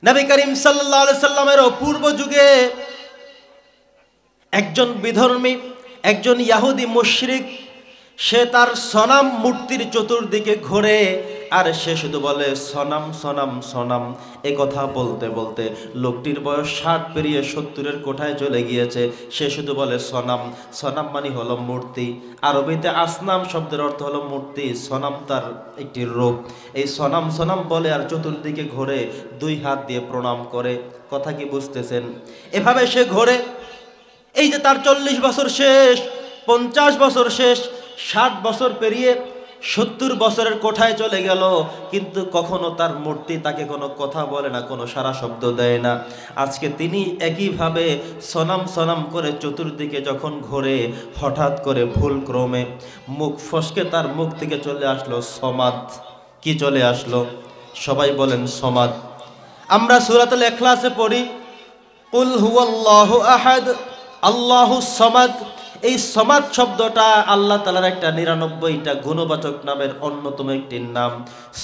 নবী করিম সাল্লাল্লাহু আলাইহি সাল্লামের পূর্ব যুগে একজন বিধর্মী, একজন ইহুদি মুশরিক, সে তার সনাম মূর্তির চতুর্দিকে ঘোরে আর সে শুধু বলে সনাম সনাম সনাম। এই কথা বলতে বলতে লোকটির বয়স 60 পেরিয়ে 70-এর কোঠায় চলে গিয়েছে। সে শুধু বলে সনাম। সনাম মানে হলো মূর্তি। আরবিতে আসনাম শব্দের অর্থ হলো মূর্তি, সনাম তার একটি রূপ। এই সনাম সনাম বলে আর চতুর্দিকে ঘোরে, 2 হাত দিয়ে প্রণাম করে। কথা কি বুঝতেছেন? এভাবে সে ঘোরে। এই যে তার 40 বছর শেষ, 50 বছর শেষ, 60 বছর পেরিয়ে 70 বছরের কোঠায় চলে গেল, কিন্তু কখনো তার মূর্তি তাকে কোনো কথা বলে না, কোনো সারা শব্দ দেয় না। আজকে তিনি একইভাবে সনাম সনাম করে চতুর্দিকে যখন ঘোরে, হঠাৎ করে ভুল ক্রমে মুখ ফসকে তার মুখ থেকে চলে আসলো সমাদ। কি চলে আসলো? সবাই বলেন সমাদ। আমরা সূরাতুল ইখলাসে পড়ি কুল হুয়াল্লাহু আহাদ আল্লাহুস সামাদ। এই সমাদ শব্দটা আল্লাহ তাআলার একটা 99টা গুণবাচক নামের অন্যতম একটি নাম।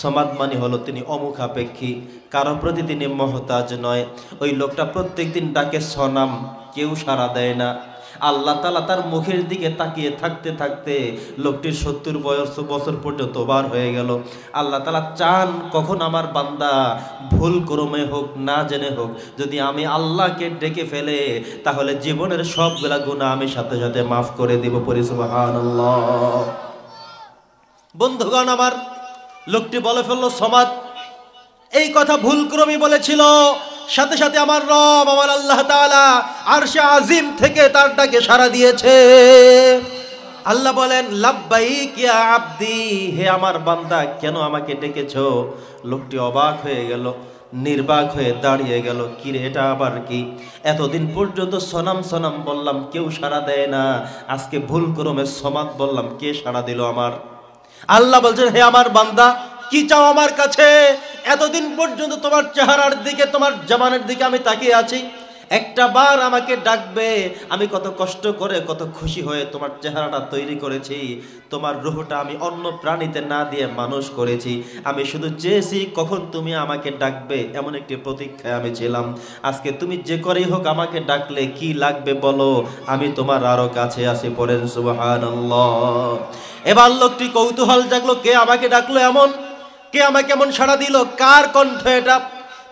সমাদ মানে হলো তিনি অমুখাপেক্ষী, কারো প্রতি তিনি মহতাজ নয়। ওই লোকটা প্রত্যেকদিন ডাকে সনাম, কেউ সাড়া দেয় না। আল্লাহ তাআলা তার মুখের দিকে তাকিয়ে থাকতে থাকতে লোকটির 70 বছর পর্যন্ত বার হয়ে গেল। আল্লাহ তাআলা চান কখন আমার বান্দা ভুল ক্রমে হোক না জেনে হোক, যদি আমি আল্লাহকে ডেকে ফেলে তাহলে জীবনের সবগুলা গুনাহ আমি সাথে সাথে মাফ করে দিব। পড়ি সুবহানাল্লাহ। বন্ধুগণ আমার, লোকটি বলে ফেললো সমাদ। এই কথা ভুল ক্রমে বলেছিল, সাথে সাথে আমার রব, আমার আল্লাহ তাআলা আরশে আজিম থেকে তার ডাকে সাড়া দিয়েছে। আল্লাহ বলেন লাব্বাইক ইয়া আব্দি, হে আমার বান্দা, কেন আমাকে ডেকেছো? লোকটি অবাক হয়ে গেল, নির্বাক হয়ে দাঁড়িয়ে গেল। কি রে, এটা আবার কি? এতদিন পর্যন্ত সনাম সনাম বললাম, কেউ সাড়া দেয় না, আজকে ভুল ক্রমে সমাদ বললাম, কে সাড়া দিল আমার? আল্লাহ বলছেন, হে আমার বান্দা, কি চাও আমার কাছে? এতদিন পর্যন্ত তোমার চেহারার দিকে, তোমার জবানের দিকে আমি তাকিয়ে আছি, একটা বার আমাকে ডাকবে। আমি কত কষ্ট করে, কত খুশি হয়ে তোমার চেহারাটা তৈরি করেছি, তোমার রূহটা আমি অন্য প্রাণীতে না দিয়ে মানুষ করেছি। আমি শুধু চেয়েছি কখন তুমি আমাকে ডাকবে, এমন একটি প্রতীক্ষায় আমি ছিলাম। আজকে তুমি যে করেই হোক আমাকে ডাকলে, কি লাগবে বলো, আমি তোমার আরো কাছে আছি। পড়েন সুবহানাল্লাহ। এবার লোকটি কৌতূহল জাগলো, কে আমাকে ডাকলো এমন, কে আমাকে এমন সাড়া দিল, কার কণ্ঠ এটা?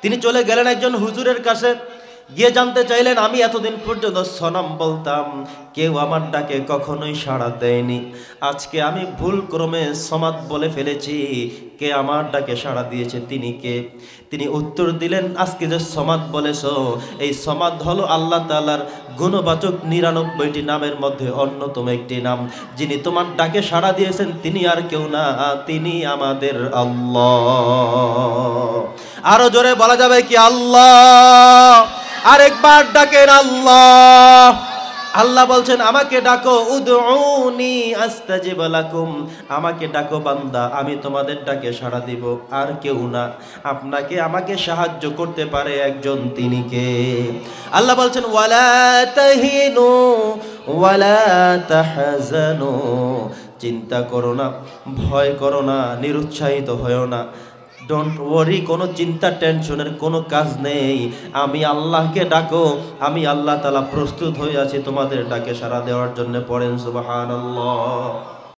তিনি চলে গেলেন একজন হুজুরের কাছে, গিয়ে জানতে চাইলেন, আমি এতদিন পর্যন্ত সনাম বলতাম, কেউ আমার ডাকে কখনোই সাড়া দেয়নি, আজকে আমি ভুল ক্রমে সমাদ বলে ফেলেছি, কে আমার ডাকে সাড়া দিয়েছে, তিনি কে? তিনি উত্তর দিলেন, আজকে যে সমাদ বলেছো, এই সমাদ হলো আল্লাহ তাআলার গুণবাচক 99টি নামের মধ্যে অন্যতম একটি নাম। যিনি তোমার ডাকে সাড়া দিয়েছেন তিনি আর কেউ না, তিনি আমাদের আল্লাহ। আরো জোরে বলা যাবে কি আল্লাহ? আরেকবার ডাকেন আল্লাহ। আল্লাহ বলছেন, আমাকে ডাকো, উদউনি আস্তাজিব লাকুম, আমাকে ডাকো বান্দা, আমি তোমাদের ডাকে সাড়া দিব। আর কেউ না, আপনাকে আমাকে সাহায্য করতে পারে একজন, তিনি কে? আল্লাহ বলছেন, ওয়ালা তাহিনু ওয়ালা তাহজানু, চিন্তা করো না, ভয় করো না, নিরুৎসাহিত হয়ো না, ডোন্ট ওয়ারি, কোনো চিন্তা টেনশনের কোনো কাজ নেই। আমি আল্লাহকে ডাকো, আমি আল্লাহ তাআলা প্রস্তুত হয়ে আছি তোমাদের ডাকে সাড়া দেওয়ার জন্য। পড়েন সুবহানাল্লাহ।